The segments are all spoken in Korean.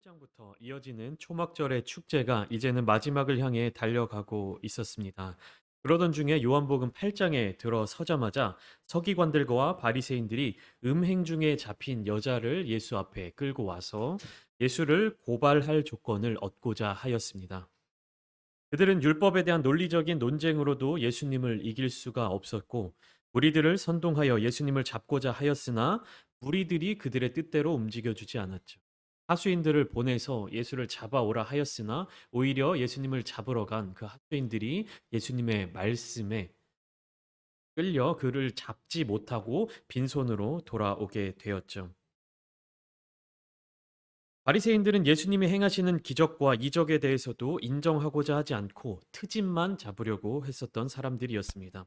장부터 이어지는 초막절의 축제가 이제는 마지막을 향해 달려가고 있었습니다. 그러던 중에 요한복음 8장에 들어서자마자 서기관들과 바리새인들이 음행 중에 잡힌 여자를 예수 앞에 끌고 와서 예수를 고발할 조건을 얻고자 하였습니다. 그들은 율법에 대한 논리적인 논쟁으로도 예수님을 이길 수가 없었고, 무리들을 선동하여 예수님을 잡고자 하였으나 무리들이 그들의 뜻대로 움직여주지 않았죠. 하수인들을 보내서 예수를 잡아오라 하였으나 오히려 예수님을 잡으러 간 그 하수인들이 예수님의 말씀에 끌려 그를 잡지 못하고 빈손으로 돌아오게 되었죠. 바리새인들은 예수님이 행하시는 기적과 이적에 대해서도 인정하고자 하지 않고 트집만 잡으려고 했었던 사람들이었습니다.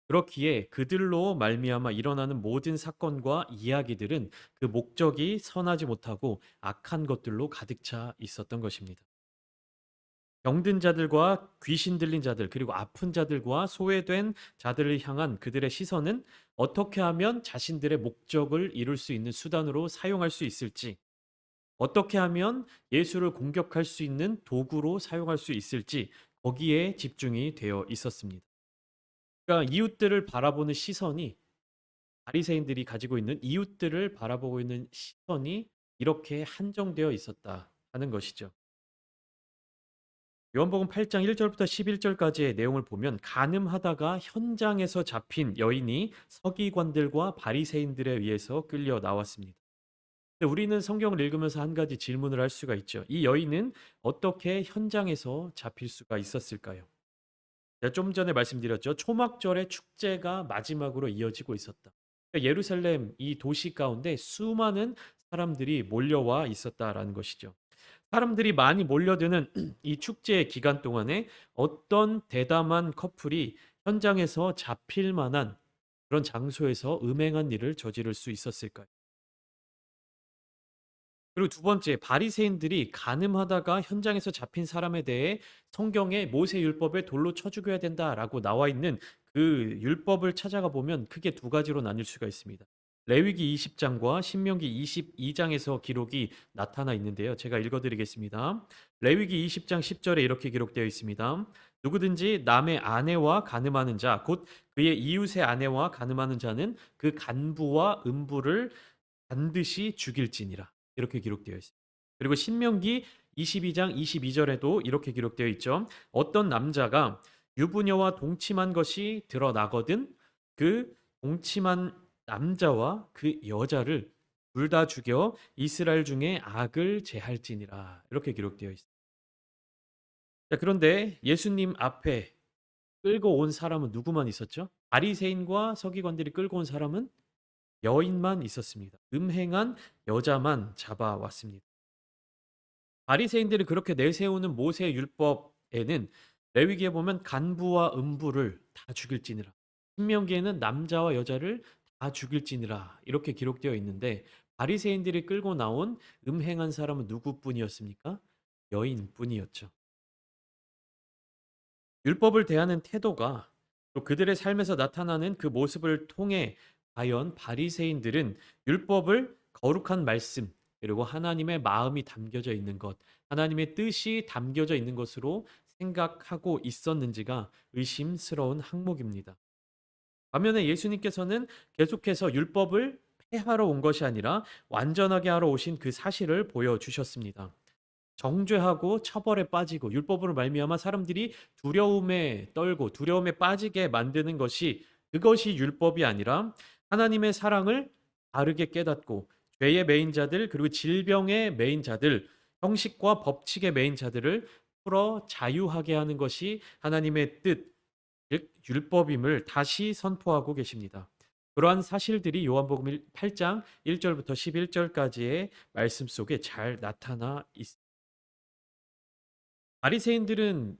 그렇기에 그들로 말미암아 일어나는 모든 사건과 이야기들은 그 목적이 선하지 못하고 악한 것들로 가득 차 있었던 것입니다. 병든 자들과 귀신 들린 자들, 그리고 아픈 자들과 소외된 자들을 향한 그들의 시선은 어떻게 하면 자신들의 목적을 이룰 수 있는 수단으로 사용할 수 있을지, 어떻게 하면 예수를 공격할 수 있는 도구로 사용할 수 있을지 거기에 집중이 되어 있었습니다. 그러니까 이웃들을 바라보는 시선이, 바리새인들이 가지고 있는 이웃들을 바라보고 있는 시선이 이렇게 한정되어 있었다 하는 것이죠. 요한복음 8장 1절부터 11절까지의 내용을 보면 간음하다가 현장에서 잡힌 여인이 서기관들과 바리새인들에 의해서 끌려 나왔습니다. 근데 우리는 성경을 읽으면서 한 가지 질문을 할 수가 있죠. 이 여인은 어떻게 현장에서 잡힐 수가 있었을까요? 제가 좀 전에 말씀드렸죠. 초막절의 축제가 마지막으로 이어지고 있었다. 그러니까 예루살렘 이 도시 가운데 수많은 사람들이 몰려와 있었다라는 것이죠. 사람들이 많이 몰려드는 이 축제 기간 동안에 어떤 대담한 커플이 현장에서 잡힐 만한 그런 장소에서 음행한 일을 저지를 수 있었을까요? 그리고 두 번째, 바리새인들이 간음하다가 현장에서 잡힌 사람에 대해 성경에 모세 율법에 돌로 쳐 죽여야 된다라고 나와 있는 그 율법을 찾아가 보면 크게 두 가지로 나뉠 수가 있습니다. 레위기 20장과 신명기 22장에서 기록이 나타나 있는데요. 제가 읽어 드리겠습니다. 레위기 20장 10절에 이렇게 기록되어 있습니다. 누구든지 남의 아내와 간음하는 자, 곧 그의 이웃의 아내와 간음하는 자는 그 간부와 음부를 반드시 죽일지니라. 이렇게 기록되어 있습니다. 그리고 신명기 22장 22절에도 이렇게 기록되어 있죠. 어떤 남자가 유부녀와 동침한 것이 드러나거든 그 동침한 남자와 그 여자를 둘 다 죽여 이스라엘 중에 악을 제할지니라. 이렇게 기록되어 있습니다. 자, 그런데 예수님 앞에 끌고 온 사람은 누구만 있었죠? 바리새인과 서기관들이 끌고 온 사람은 여인만 있었습니다. 음행한 여자만 잡아왔습니다. 바리새인들이 그렇게 내세우는 모세 율법에는 레위기에 보면 간부와 음부를 다 죽일지니라. 신명기에는 남자와 여자를 다 죽일지니라. 이렇게 기록되어 있는데 바리새인들이 끌고 나온 음행한 사람은 누구뿐이었습니까? 여인뿐이었죠. 율법을 대하는 태도가 또 그들의 삶에서 나타나는 그 모습을 통해 과연 바리새인들은 율법을 거룩한 말씀 그리고 하나님의 마음이 담겨져 있는 것, 하나님의 뜻이 담겨져 있는 것으로 생각하고 있었는지가 의심스러운 항목입니다. 반면에 예수님께서는 계속해서 율법을 폐하러 온 것이 아니라 완전하게 하러 오신 그 사실을 보여주셨습니다. 정죄하고 처벌에 빠지고 율법으로 말미암아 사람들이 두려움에 떨고 두려움에 빠지게 만드는 것이, 그것이 율법이 아니라 하나님의 사랑을 바르게 깨닫고 죄의 매인 자들 그리고 질병의 매인 자들, 형식과 법칙의 매인 자들을 풀어 자유하게 하는 것이 하나님의 뜻, 즉 율법임을 다시 선포하고 계십니다. 그러한 사실들이 요한복음 8장 1절부터 11절까지의 말씀 속에 잘 나타나 있습니다. 바리새인들은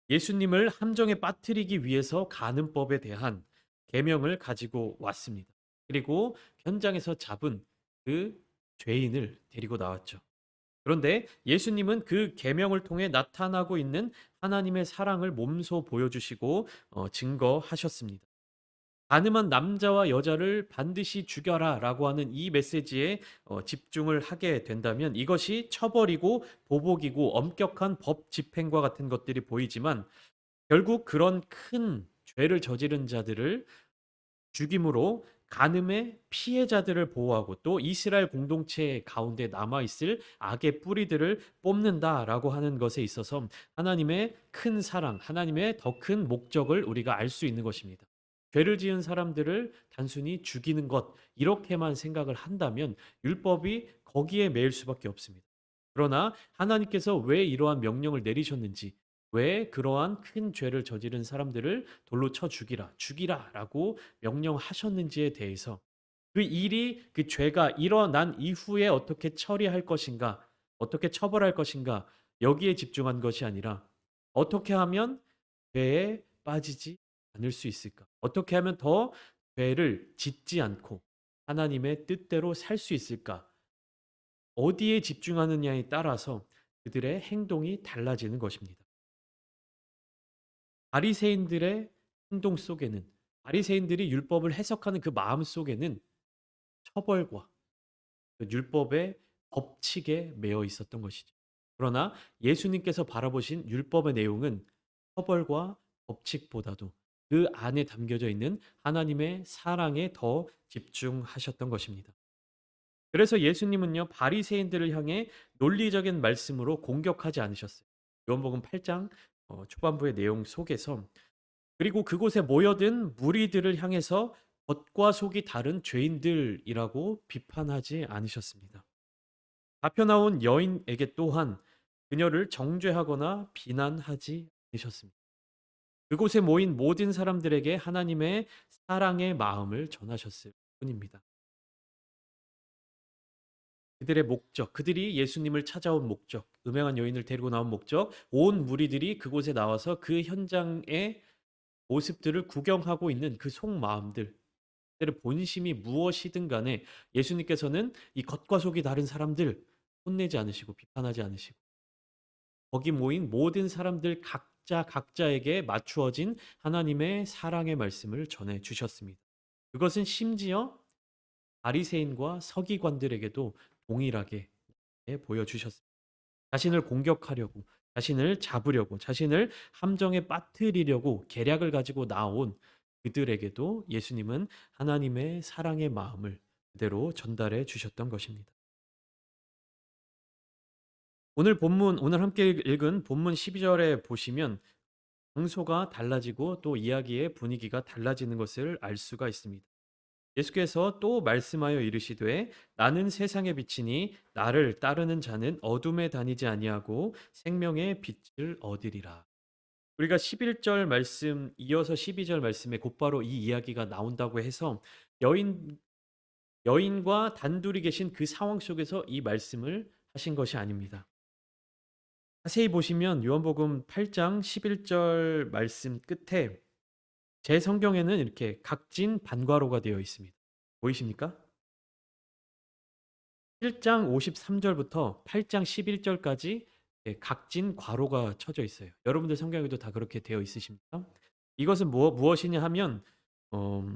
예수님을 함정에 빠뜨리기 위해서 간음법에 대한 계명을 가지고 왔습니다. 그리고 현장에서 잡은 그 죄인을 데리고 나왔죠. 그런데 예수님은 그 계명을 통해 나타나고 있는 하나님의 사랑을 몸소 보여주시고 증거하셨습니다. 가늠한 남자와 여자를 반드시 죽여라라고 하는 이 메시지에 집중을 하게 된다면 이것이 처벌이고 보복이고 엄격한 법 집행과 같은 것들이 보이지만 결국 그런 큰 죄를 저지른 자들을 죽임으로 간음의 피해자들을 보호하고 또 이스라엘 공동체 가운데 남아 있을 악의 뿌리들을 뽑는다라고 하는 것에 있어서 하나님의 큰 사랑, 하나님의 더 큰 목적을 우리가 알 수 있는 것입니다. 죄를 지은 사람들을 단순히 죽이는 것 이렇게만 생각을 한다면 율법이 거기에 매일 수밖에 없습니다. 그러나 하나님께서 왜 이러한 명령을 내리셨는지 왜 그러한 큰 죄를 저지른 사람들을 돌로 쳐 죽이라, 죽이라라고 명령하셨는지에 대해서 그 일이 그 죄가 일어난 이후에 어떻게 처리할 것인가, 어떻게 처벌할 것인가 여기에 집중한 것이 아니라 어떻게 하면 죄에 빠지지 않을 수 있을까? 어떻게 하면 더 죄를 짓지 않고 하나님의 뜻대로 살 수 있을까? 어디에 집중하느냐에 따라서 그들의 행동이 달라지는 것입니다. 바리새인들의 행동 속에는 바리새인들이 율법을 해석하는 그 마음 속에는 처벌과 그 율법의 법칙에 매여 있었던 것이죠. 그러나 예수님께서 바라보신 율법의 내용은 처벌과 법칙보다도 그 안에 담겨져 있는 하나님의 사랑에 더 집중하셨던 것입니다. 그래서 예수님은요, 바리새인들을 향해 논리적인 말씀으로 공격하지 않으셨어요. 요한복음 8장 초반부의 내용 속에서 그리고 그곳에 모여든 무리들을 향해서 겉과 속이 다른 죄인들이라고 비판하지 않으셨습니다. 잡혀 나온 여인에게 또한 그녀를 정죄하거나 비난하지 않으셨습니다. 그곳에 모인 모든 사람들에게 하나님의 사랑의 마음을 전하셨을 뿐입니다. 그들의 목적, 그들이 예수님을 찾아온 목적, 음행한 여인을 데리고 나온 목적, 온 무리들이 그곳에 나와서 그 현장의 모습들을 구경하고 있는 그 속마음들, 그들의 본심이 무엇이든 간에 예수님께서는 이 겉과 속이 다른 사람들 혼내지 않으시고 비판하지 않으시고 거기 모인 모든 사람들 각자 각자에게 맞추어진 하나님의 사랑의 말씀을 전해 주셨습니다. 그것은 심지어 바리새인과 서기관들에게도 동일하게 보여주셨습니다. 자신을 공격하려고, 자신을 잡으려고, 자신을 함정에 빠뜨리려고 계략을 가지고 나온 그들에게도 예수님은 하나님의 사랑의 마음을 그대로 전달해 주셨던 것입니다. 오늘 본문, 오늘 함께 읽은 본문 12절에 보시면 장소가 달라지고 또 이야기의 분위기가 달라지는 것을 알 수가 있습니다. 예수께서 또 말씀하여 이르시되 나는 세상의 빛이니 나를 따르는 자는 어둠에 다니지 아니하고 생명의 빛을 얻으리라. 우리가 11절 말씀 이어서 12절 말씀에 곧바로 이 이야기가 나온다고 해서 여인 여인과 단둘이 계신 그 상황 속에서 이 말씀을 하신 것이 아닙니다. 자세히 보시면 요한복음 8장 11절 말씀 끝에 제 성경에는 이렇게 각진 반괄호가 되어 있습니다. 보이십니까? 7장 53절부터 8장 11절까지 각진 괄호가 쳐져 있어요. 여러분들 성경에도 다 그렇게 되어 있으십니까? 이것은 무엇이냐 하면 어,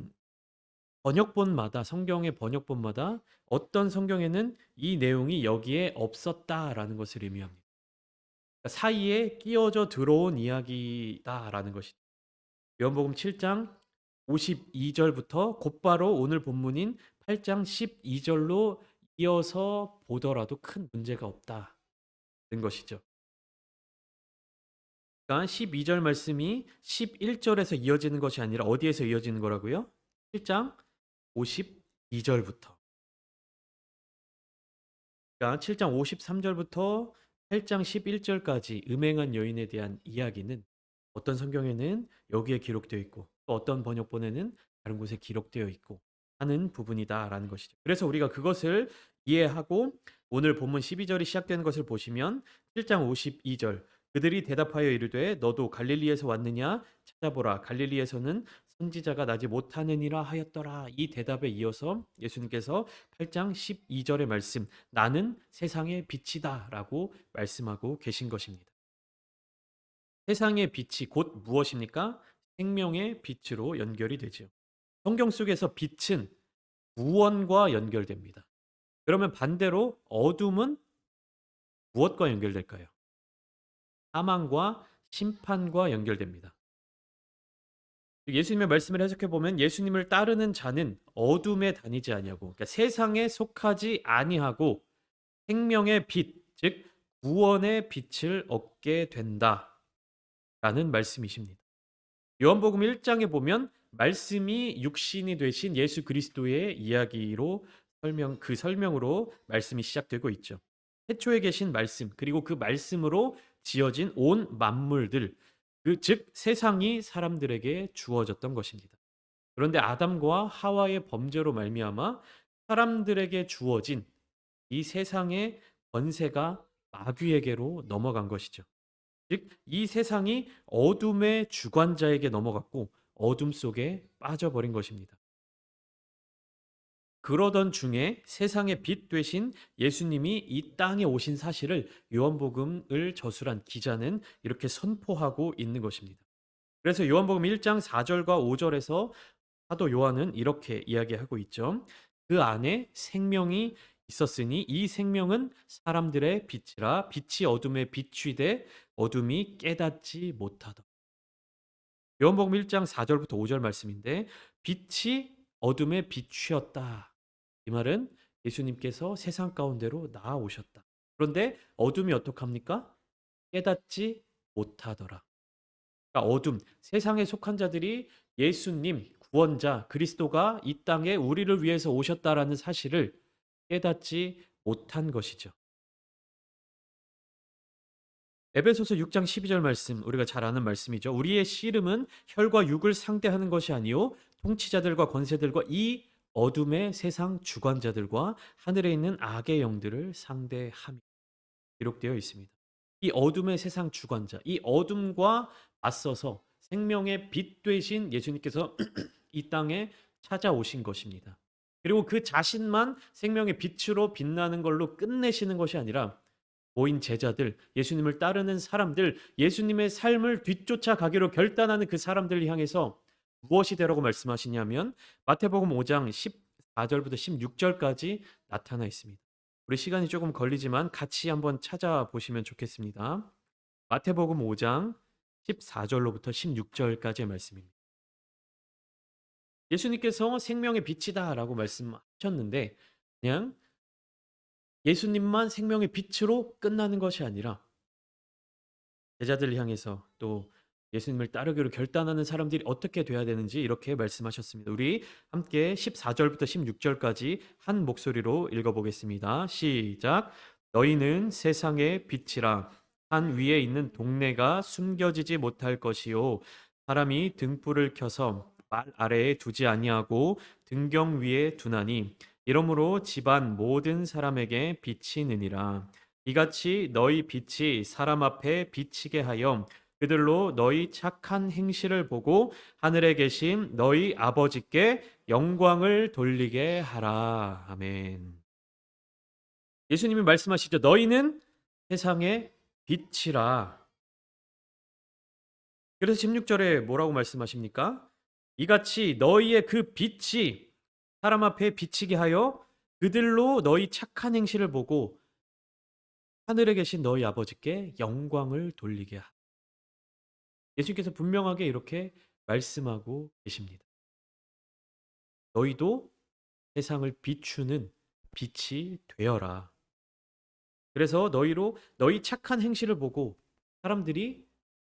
번역본마다 성경의 번역본마다 어떤 성경에는 이 내용이 여기에 없었다라는 것을 의미합니다. 그러니까 사이에 끼어져 들어온 이야기다라는 것이죠. 요한복음 7장 52절부터 곧바로 오늘 본문인 8장 12절로 이어서 보더라도 큰 문제가 없다는 것이죠. 그러니까 12절 말씀이 11절에서 이어지는 것이 아니라 어디에서 이어지는 거라고요? 7장 52절부터. 그러니까 7장 53절부터 8장 11절까지 음행한 여인에 대한 이야기는 어떤 성경에는 여기에 기록되어 있고 또 어떤 번역본에는 다른 곳에 기록되어 있고 하는 부분이다라는 것이죠. 그래서 우리가 그것을 이해하고 오늘 본문 12절이 시작되는 것을 보시면 7장 52절 그들이 대답하여 이르되 너도 갈릴리에서 왔느냐 찾아보라 갈릴리에서는 선지자가 나지 못하느니라 하였더라. 이 대답에 이어서 예수님께서 8장 12절의 말씀 나는 세상의 빛이다라고 말씀하고 계신 것입니다. 세상의 빛이 곧 무엇입니까? 생명의 빛으로 연결이 되죠. 성경 속에서 빛은 구원과 연결됩니다. 그러면 반대로 어둠은 무엇과 연결될까요? 사망과 심판과 연결됩니다. 예수님의 말씀을 해석해 보면 예수님을 따르는 자는 어둠에 다니지 아니하고, 그러니까 세상에 속하지 아니하고 생명의 빛, 즉 구원의 빛을 얻게 된다라는 말씀이십니다. 요한복음 1장에 보면 말씀이 육신이 되신 예수 그리스도의 이야기로 그 설명으로 말씀이 시작되고 있죠. 태초에 계신 말씀, 그리고 그 말씀으로 지어진 온 만물들, 즉 세상이 사람들에게 주어졌던 것입니다. 그런데 아담과 하와의 범죄로 말미암아 사람들에게 주어진 이 세상의 권세가 마귀에게로 넘어간 것이죠. 즉 이 세상이 어둠의 주관자에게 넘어갔고 어둠 속에 빠져버린 것입니다. 그러던 중에 세상의 빛 되신 예수님이 이 땅에 오신 사실을 요한복음을 저술한 기자는 이렇게 선포하고 있는 것입니다. 그래서 요한복음 1장 4절과 5절에서 사도 요한은 이렇게 이야기하고 있죠. 그 안에 생명이 있었으니 이 생명은 사람들의 빛이라 빛이 어둠에 비추되 어둠이 깨닫지 못하더라. 요한복음 1장 4절부터 5절 말씀인데 빛이 어둠에 비추었다. 이 말은 예수님께서 세상 가운데로 나아오셨다. 그런데 어둠이 어떡합니까? 깨닫지 못하더라. 그러니까 어둠, 세상에 속한 자들이 예수님, 구원자, 그리스도가 이 땅에 우리를 위해서 오셨다라는 사실을 깨닫지 못한 것이죠. 에베소서 6장 12절 말씀 우리가 잘 아는 말씀이죠. 우리의 씨름은 혈과 육을 상대하는 것이 아니요 통치자들과 권세들과 이 어둠의 세상 주관자들과 하늘에 있는 악의 영들을 상대함이 기록되어 있습니다. 이 어둠의 세상 주관자, 이 어둠과 맞서서 생명의 빛 되신 예수님께서 이 땅에 찾아오신 것입니다. 그리고 그 자신만 생명의 빛으로 빛나는 걸로 끝내시는 것이 아니라 모인 제자들, 예수님을 따르는 사람들, 예수님의 삶을 뒤쫓아 가기로 결단하는 그 사람들을 향해서 무엇이 되라고 말씀하시냐면 마태복음 5장 14절부터 16절까지 나타나 있습니다. 우리 시간이 조금 걸리지만 같이 한번 찾아보시면 좋겠습니다. 마태복음 5장 14절로부터 16절까지의 말씀입니다. 예수님께서 생명의 빛이다라고 말씀하셨는데 그냥 예수님만 생명의 빛으로 끝나는 것이 아니라 제자들을 향해서 또 예수님을 따르기로 결단하는 사람들이 어떻게 돼야 되는지 이렇게 말씀하셨습니다. 우리 함께 14절부터 16절까지 한 목소리로 읽어보겠습니다. 시작. 너희는 세상의 빛이라. 산 위에 있는 동네가 숨겨지지 못할 것이요 사람이 등불을 켜서 말 아래에 두지 아니하고 등경 위에 두나니 이러므로 집안 모든 사람에게 비치느니라. 이같이 너희 빛이 사람 앞에 비치게 하여 그들로 너희 착한 행실을 보고 하늘에 계신 너희 아버지께 영광을 돌리게 하라. 아멘. 예수님이 말씀하시죠. 너희는 세상의 빛이라. 그래서 16절에 뭐라고 말씀하십니까? 이같이 너희의 그 빛이 사람 앞에 비치게 하여 그들로 너희 착한 행실을 보고 하늘에 계신 너희 아버지께 영광을 돌리게 하라. 예수님께서 분명하게 이렇게 말씀하고 계십니다. 너희도 세상을 비추는 빛이 되어라. 그래서 너희 착한 행실을 보고 사람들이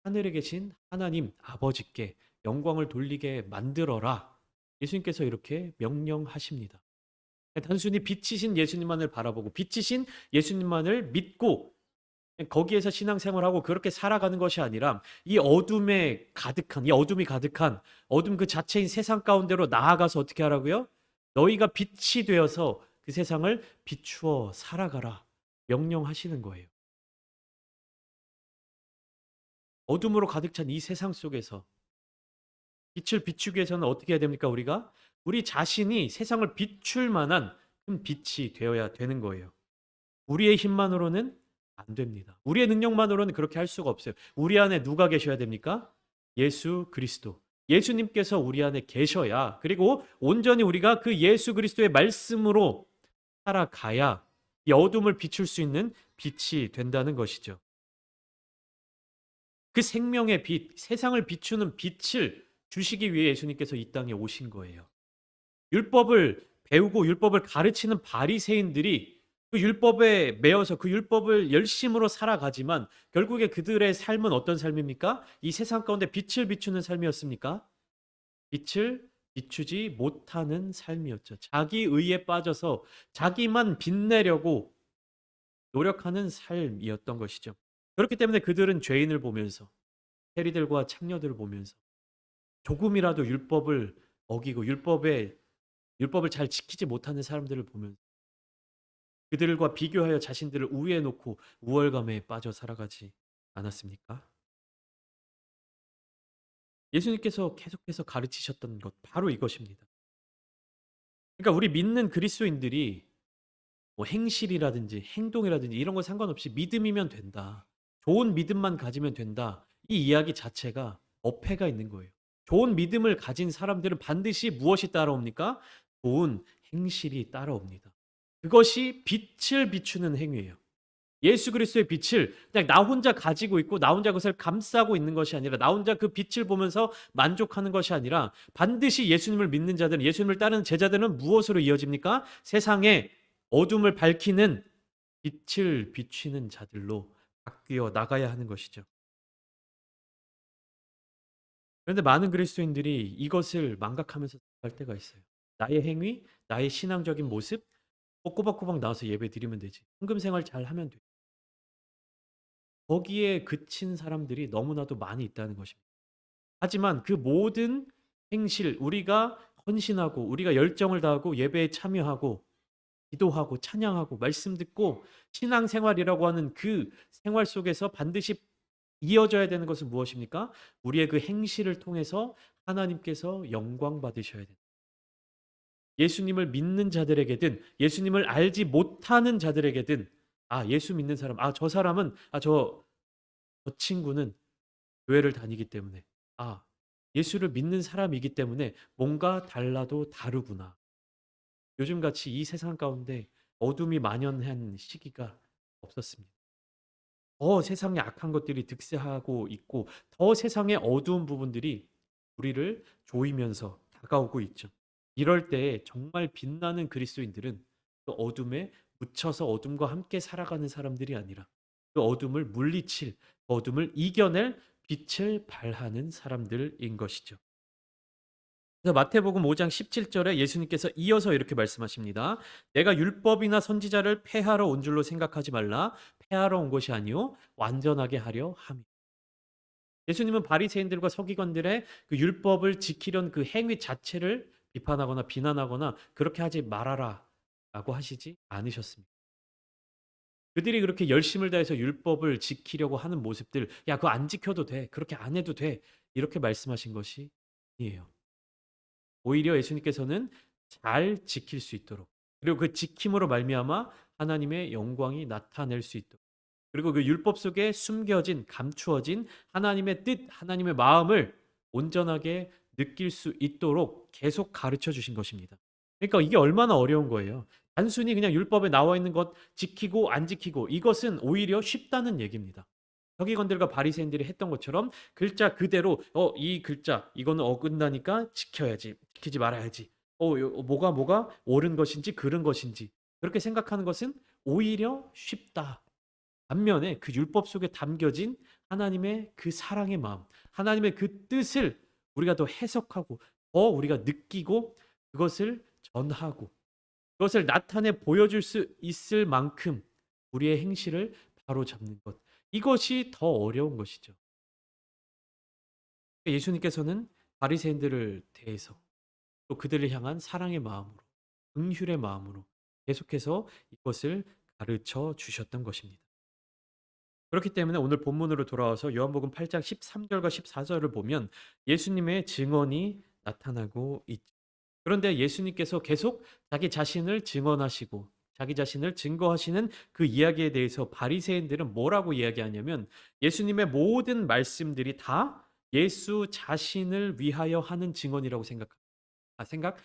하늘에 계신 하나님 아버지께 영광을 돌리게 만들어라. 예수님께서 이렇게 명령하십니다. 단순히 빛이신 예수님만을 바라보고 빛이신 예수님만을 믿고 거기에서 신앙생활하고 그렇게 살아가는 것이 아니라 이 어둠이 가득한 어둠 그 자체인 세상 가운데로 나아가서 어떻게 하라고요? 너희가 빛이 되어서 그 세상을 비추어 살아가라 명령하시는 거예요. 어둠으로 가득 찬 이 세상 속에서 빛을 비추기 위해서는 어떻게 해야 됩니까? 우리 자신이 세상을 비출 만한 큰 빛이 되어야 되는 거예요. 우리의 힘만으로는 안 됩니다. 우리의 능력만으로는 그렇게 할 수가 없어요. 우리 안에 누가 계셔야 됩니까? 예수 그리스도. 예수님께서 우리 안에 계셔야, 그리고 온전히 우리가 그 예수 그리스도의 말씀으로 살아가야 이 어둠을 비출 수 있는 빛이 된다는 것이죠. 그 생명의 빛, 세상을 비추는 빛을 주시기 위해 예수님께서 이 땅에 오신 거예요. 율법을 배우고 율법을 가르치는 바리새인들이 그 율법에 매여서 그 율법을 열심으로 살아가지만 결국에 그들의 삶은 어떤 삶입니까? 이 세상 가운데 빛을 비추는 삶이었습니까? 빛을 비추지 못하는 삶이었죠. 자기 의에 빠져서 자기만 빛내려고 노력하는 삶이었던 것이죠. 그렇기 때문에 그들은 죄인을 보면서, 세리들과 창녀들을 보면서 조금이라도 율법을 어기고 율법을 잘 지키지 못하는 사람들을 보면 그들과 비교하여 자신들을 우위에 놓고 우월감에 빠져 살아가지 않았습니까? 예수님께서 계속해서 가르치셨던 것 바로 이것입니다. 그러니까 우리 믿는 그리스도인들이 뭐 행실이라든지 행동이라든지 이런 거 상관없이 믿음이면 된다. 좋은 믿음만 가지면 된다. 이 이야기 자체가 어폐가 있는 거예요. 좋은 믿음을 가진 사람들은 반드시 무엇이 따라옵니까? 좋은 행실이 따라옵니다. 그것이 빛을 비추는 행위예요. 예수 그리스도의 빛을 그냥 나 혼자 가지고 있고 나 혼자 그것을 감싸고 있는 것이 아니라 나 혼자 그 빛을 보면서 만족하는 것이 아니라 반드시 예수님을 믿는 자들은, 예수님을 따르는 제자들은 무엇으로 이어집니까? 세상에 어둠을 밝히는 빛을 비추는 자들로 바뀌어 나가야 하는 것이죠. 그런데 많은 그리스도인들이 이것을 망각하면서 살 때가 있어요. 나의 행위, 나의 신앙적인 모습, 꼬박꼬박 나와서 예배 드리면 되지. 헌금 생활 잘 하면 돼. 거기에 그친 사람들이 너무나도 많이 있다는 것입니다. 하지만 그 모든 행실, 우리가 헌신하고 우리가 열정을 다하고 예배에 참여하고 기도하고 찬양하고 말씀 듣고 신앙생활이라고 하는 그 생활 속에서 반드시 이어져야 되는 것은 무엇입니까? 우리의 그 행실을 통해서 하나님께서 영광 받으셔야 된다. 예수님을 믿는 자들에게든 예수님을 알지 못하는 자들에게든 예수 믿는 사람, 저 사람은 저 친구는 교회를 다니기 때문에 예수를 믿는 사람이기 때문에 뭔가 달라도 다르구나. 요즘같이 이 세상 가운데 어둠이 만연한 시기가 없었습니다. 더 세상에 악한 것들이 득세하고 있고 더 세상의 어두운 부분들이 우리를 조이면서 다가오고 있죠. 이럴 때 정말 빛나는 그리스도인들은 그 어둠에 묻혀서 어둠과 함께 살아가는 사람들이 아니라 그 어둠을 물리칠, 그 어둠을 이겨낼 빛을 발하는 사람들인 것이죠. 그래서 마태복음 5장 17절에 예수님께서 이어서 이렇게 말씀하십니다. 내가 율법이나 선지자를 폐하러 온 줄로 생각하지 말라. 폐하러 온 것이 아니요 완전하게 하려 함이. 예수님은 바리새인들과 서기관들의 그 율법을 지키려는 그 행위 자체를 비판하거나 비난하거나 그렇게 하지 말아라라고 하시지 않으셨습니다. 그들이 그렇게 열심을 다해서 율법을 지키려고 하는 모습들, 야, 그거 안 지켜도 돼. 그렇게 안 해도 돼. 이렇게 말씀하신 것이 아니에요. 오히려 예수님께서는 잘 지킬 수 있도록, 그리고 그 지킴으로 말미암아 하나님의 영광이 나타낼 수 있도록, 그리고 그 율법 속에 숨겨진 감추어진 하나님의 뜻, 하나님의 마음을 온전하게 느낄 수 있도록 계속 가르쳐 주신 것입니다. 그러니까 이게 얼마나 어려운 거예요. 단순히 그냥 율법에 나와 있는 것 지키고 안 지키고 이것은 오히려 쉽다는 얘기입니다. 서기관들과 바리새인들이 했던 것처럼 글자 그대로 이 글자 이거는 어긋나니까 지켜야지, 지키지 말아야지. 뭐가 옳은 것인지 그른 것인지 그렇게 생각하는 것은 오히려 쉽다. 반면에 그 율법 속에 담겨진 하나님의 그 사랑의 마음, 하나님의 그 뜻을 우리가 더 해석하고 더 우리가 느끼고 그것을 전하고 그것을 나타내 보여줄 수 있을 만큼 우리의 행실을 바로잡는 것. 이것이 더 어려운 것이죠. 예수님께서는 바리새인들을 대해서 또 그들을 향한 사랑의 마음으로, 긍휼의 마음으로 계속해서 이것을 가르쳐 주셨던 것입니다. 그렇기 때문에 오늘 본문으로 돌아와서 요한복음 8장 13절과 14절을 보면 예수님의 증언이 나타나고 있죠. 그런데 예수님께서 계속 자기 자신을 증언하시고 자기 자신을 증거하시는 그 이야기에 대해서 바리새인들은 뭐라고 이야기하냐면 예수님의 모든 말씀들이 다 예수 자신을 위하여 하는 증언이라고 생각했습니다.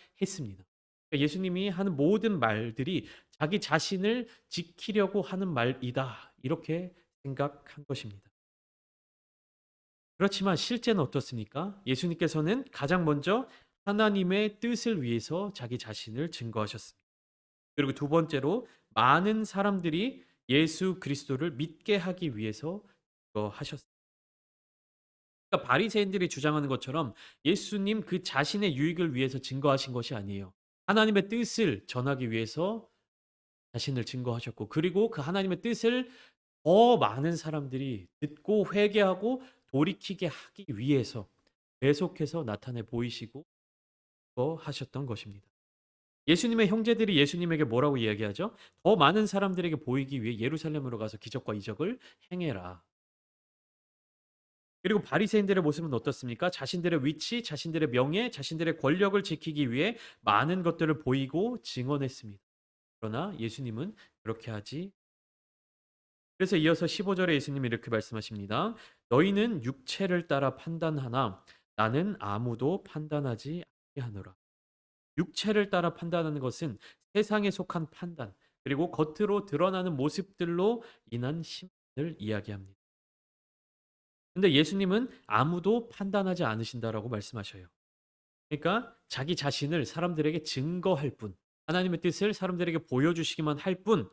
그러니까 예수님이 하는 모든 말들이 자기 자신을 지키려고 하는 말이다. 이렇게 생각한 것입니다. 그렇지만 실제는 어떻습니까? 예수님께서는 가장 먼저 하나님의 뜻을 위해서 자기 자신을 증거하셨습니다. 그리고 두 번째로 많은 사람들이 예수 그리스도를 믿게 하기 위해서 하셨습니다. 그러니까 바리새인들이 주장하는 것처럼 예수님 그 자신의 유익을 위해서 증거하신 것이 아니에요. 하나님의 뜻을 전하기 위해서 자신을 증거하셨고, 그리고 그 하나님의 뜻을 더 많은 사람들이 듣고 회개하고 돌이키게 하기 위해서 계속해서 나타내 보이시고 하셨던 것입니다. 예수님의 형제들이 예수님에게 뭐라고 이야기하죠? 더 많은 사람들에게 보이기 위해 예루살렘으로 가서 기적과 이적을 행해라. 그리고 바리새인들의 모습은 어떻습니까? 자신들의 위치, 자신들의 명예, 자신들의 권력을 지키기 위해 많은 것들을 보이고 증언했습니다. 그러나 예수님은 그렇게 하지. 그래서 이어서 15절에 예수님이 이렇게 말씀하십니다. 너희는 육체를 따라 판단하나 나는 아무도 판단하지 않게 하노라. 육체를 따라 판단하는 것은 세상에 속한 판단, 그리고 겉으로 드러나는 모습들로 인한 심판을 이야기합니다. 근데 예수님은 아무도 판단하지 않으신다라고 말씀하셔요. 그러니까 자기 자신을 사람들에게 증거할 뿐, 하나님의 뜻을 사람들에게 보여주시기만 할 뿐,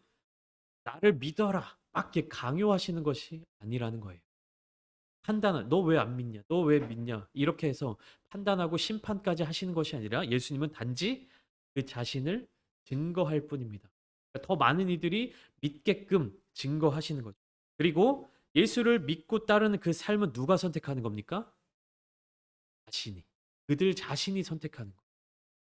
나를 믿어라, 막 이렇게 강요하시는 것이 아니라는 거예요. 판단을, 너 왜 안 믿냐? 너 왜 믿냐? 이렇게 해서 판단하고 심판까지 하시는 것이 아니라 예수님은 단지 그 자신을 증거할 뿐입니다. 그러니까 더 많은 이들이 믿게끔 증거하시는 거죠. 그리고 예수를 믿고 따르는 그 삶은 누가 선택하는 겁니까? 자신이. 그들 자신이 선택하는 거예요.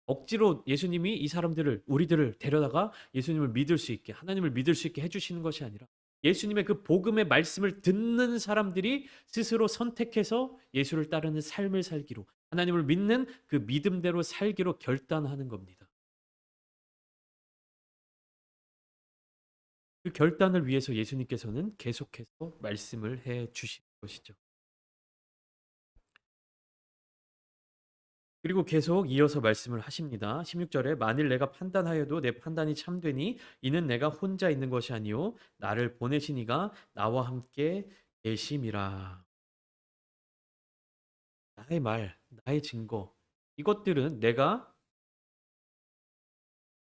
억지로 예수님이 이 사람들을 우리들을 데려다가 예수님을 믿을 수 있게 하나님을 믿을 수 있게 해 주시는 것이 아니라 예수님의 그 복음의 말씀을 듣는 사람들이 스스로 선택해서 예수를 따르는 삶을 살기로 하나님을 믿는 그 믿음대로 살기로 결단하는 겁니다. 그 결단을 위해서 예수님께서는 계속해서 말씀을 해 주신 것이죠. 그리고 계속 이어서 말씀을 하십니다. 16절에 만일 내가 판단하여도 내 판단이 참되니 이는 내가 혼자 있는 것이 아니요 나를 보내신 이가 나와 함께 계심이라. 나의 말, 나의 증거 이것들은 내가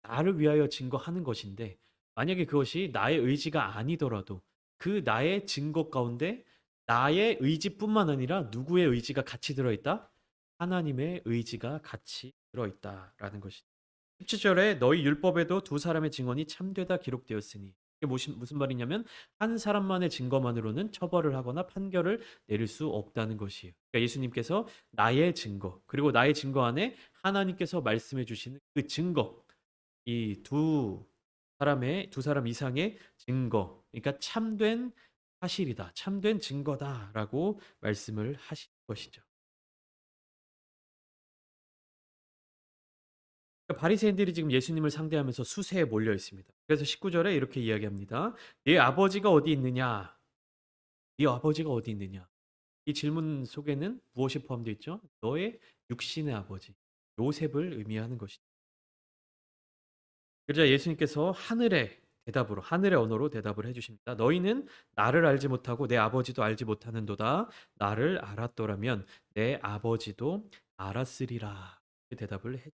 나를 위하여 증거하는 것인데 만약에 그것이 나의 의지가 아니더라도 그 나의 증거 가운데 나의 의지뿐만 아니라 누구의 의지가 같이 들어있다? 하나님의 의지가 같이 들어있다라는 것이죠. 17절에 너희 율법에도 두 사람의 증언이 참되다 기록되었으니 이게 무슨 말이냐면 한 사람만의 증거만으로는 처벌을 하거나 판결을 내릴 수 없다는 것이에요. 그러니까 예수님께서 나의 증거 그리고 나의 증거 안에 하나님께서 말씀해 주시는 그 증거 이 두 사람 이상의 증거 그러니까 참된 사실이다. 참된 증거다라고 말씀을 하신 것이죠. 그러니까 바리새인들이 지금 예수님을 상대하면서 수세에 몰려 있습니다. 그래서 19절에 이렇게 이야기합니다. "네 아버지가 어디 있느냐? 네 아버지가 어디 있느냐?" 이 질문 속에는 무엇이 포함되어 있죠? 너의 육신의 아버지, 요셉을 의미하는 것이죠. 그러자 예수님께서 하늘의 언어로 대답을 해 주십니다. "너희는 나를 알지 못하고 내 아버지도 알지 못하는도다. 나를 알았더라면 내 아버지도 알았으리라." 이렇게 대답을 해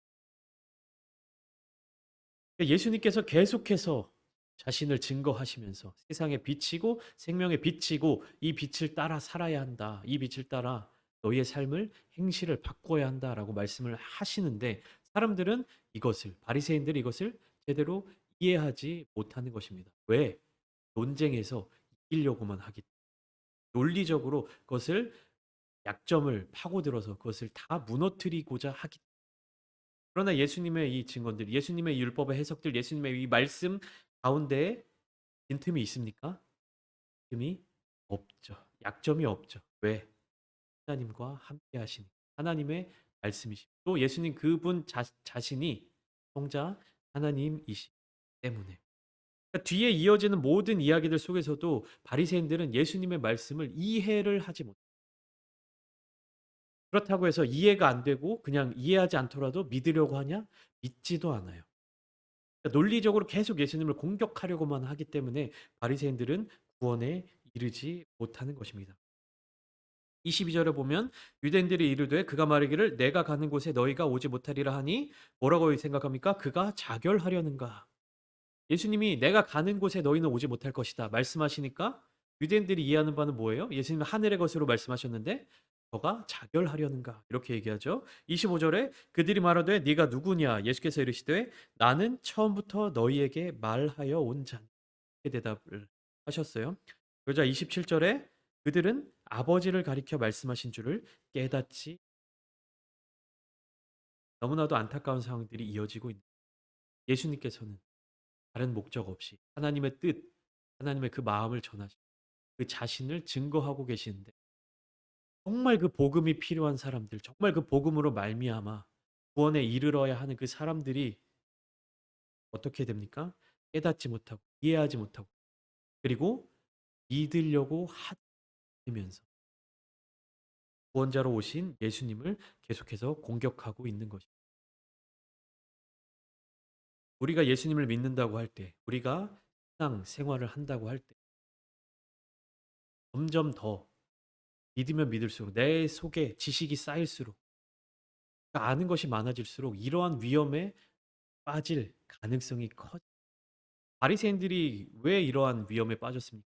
예수님께서 계속해서 자신을 증거하시면서 세상의 빛이고 생명의 빛이고 이 빛을 따라 살아야 한다. 이 빛을 따라 너희의 삶을 행실을 바꿔야 한다라고 말씀을 하시는데 사람들은 바리새인들이 이것을 제대로 이해하지 못하는 것입니다. 왜? 논쟁에서 이기려고만 하기 논리적으로 그것을 약점을 파고들어서 그것을 다 무너뜨리고자 하기 그러나 예수님의 이 증언들, 예수님의 이 율법의 해석들, 예수님의 이 말씀 가운데에 빈틈이 있습니까? 빈틈이 없죠. 약점이 없죠. 왜? 하나님과 함께 하신 하나님의 말씀이시고 또 예수님 그분 자신이 성자 하나님이시기 때문에 그러니까 뒤에 이어지는 모든 이야기들 속에서도 바리새인들은 예수님의 말씀을 이해를 하지 못해요. 그렇다고 해서 이해가 안 되고 그냥 이해하지 않더라도 믿으려고 하냐? 믿지도 않아요. 그러니까 논리적으로 계속 예수님을 공격하려고만 하기 때문에 바리새인들은 구원에 이르지 못하는 것입니다. 22 절에 보면 유대인들이 이르되 그가 말하기를 내가 가는 곳에 너희가 오지 못하리라 하니 뭐라고 생각합니까? 그가 자결하려는가? 예수님이 "내가 가는 곳에 너희는 오지 못할 것이다." 말씀하시니까 유대인들이 이해하는 바는 뭐예요? 예수님은 하늘의 것으로 말씀하셨는데 "저가 자결하려는가?" 이렇게 얘기하죠. 25 절에 그들이 말하되 "네가 누구냐?" 예수께서 이르시되 "나는 처음부터 너희에게 말하여 온 자니." 이렇게 대답을 하셨어요. 그러자 27 절에 그들은 아버지를 가리켜 말씀하신 줄을 깨닫지. 너무나도 안타까운 상황들이 이어지고 있는, 예수님께서는 다른 목적 없이 하나님의 뜻, 하나님의 그 마음을 전하시고 그 자신을 증거하고 계시는데 정말 그 복음이 필요한 사람들, 정말 그 복음으로 말미암아 구원에 이르러야 하는 그 사람들이 어떻게 됩니까? 깨닫지 못하고 이해하지 못하고 그리고 믿으려고 하면서 구원자로 오신 예수님을 계속해서 공격하고 있는 것입니다. 우리가 예수님을 믿는다고 할 때, 우리가 신앙 생활을 한다고 할 때 점점 더 믿으면 믿을수록 내 속에 지식이 쌓일수록 아는 것이 많아질수록 이러한 위험에 빠질 가능성이 커. 바리새인들이 왜 이러한 위험에 빠졌습니까?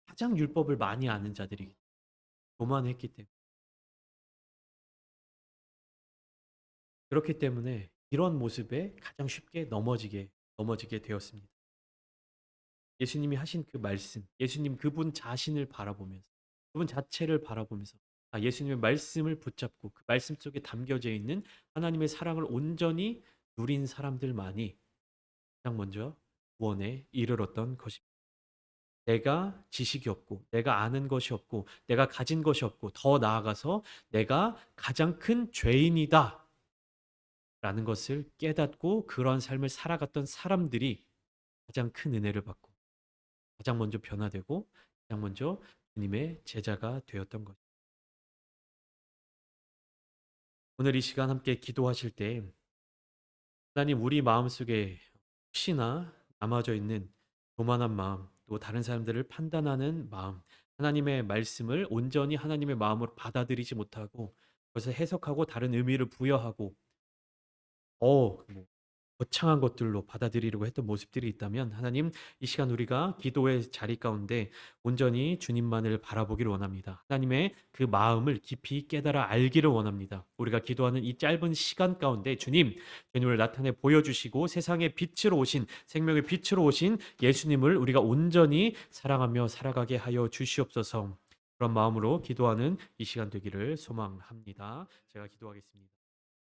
가장 율법을 많이 아는 자들이 교만했기 때문에. 그렇기 때문에 이런 모습에 가장 쉽게 넘어지게 되었습니다. 예수님이 하신 그 말씀, 예수님 그분 자신을 바라보면서 그분 자체를 바라보면서 예수님의 말씀을 붙잡고 그 말씀 속에 담겨져 있는 하나님의 사랑을 온전히 누린 사람들만이 가장 먼저 구원에 이르렀던 것입니다. 내가 지식이 없고 내가 아는 것이 없고 내가 가진 것이 없고 더 나아가서 내가 가장 큰 죄인이다 라는 것을 깨닫고 그러한 삶을 살아갔던 사람들이 가장 큰 은혜를 받고 가장 먼저 변화되고 가장 먼저 주님의 제자가 되었던 것. 오늘 이 시간 함께 기도하실 때 하나님 우리 마음속에 혹시나 남아져 있는 교만한 마음, 또 다른 사람들을 판단하는 마음, 하나님의 말씀을 온전히 하나님의 마음으로 받아들이지 못하고 그것을 해석하고 다른 의미를 부여하고 뭐 거창한 것들로 받아들이려고 했던 모습들이 있다면 하나님 이 시간 우리가 기도의 자리 가운데 온전히 주님만을 바라보기를 원합니다. 하나님의 그 마음을 깊이 깨달아 알기를 원합니다. 우리가 기도하는 이 짧은 시간 가운데 주님을 나타내 보여주시고 세상의 빛으로 오신 생명의 빛으로 오신 예수님을 우리가 온전히 사랑하며 살아가게 하여 주시옵소서. 그런 마음으로 기도하는 이 시간 되기를 소망합니다. 제가 기도하겠습니다.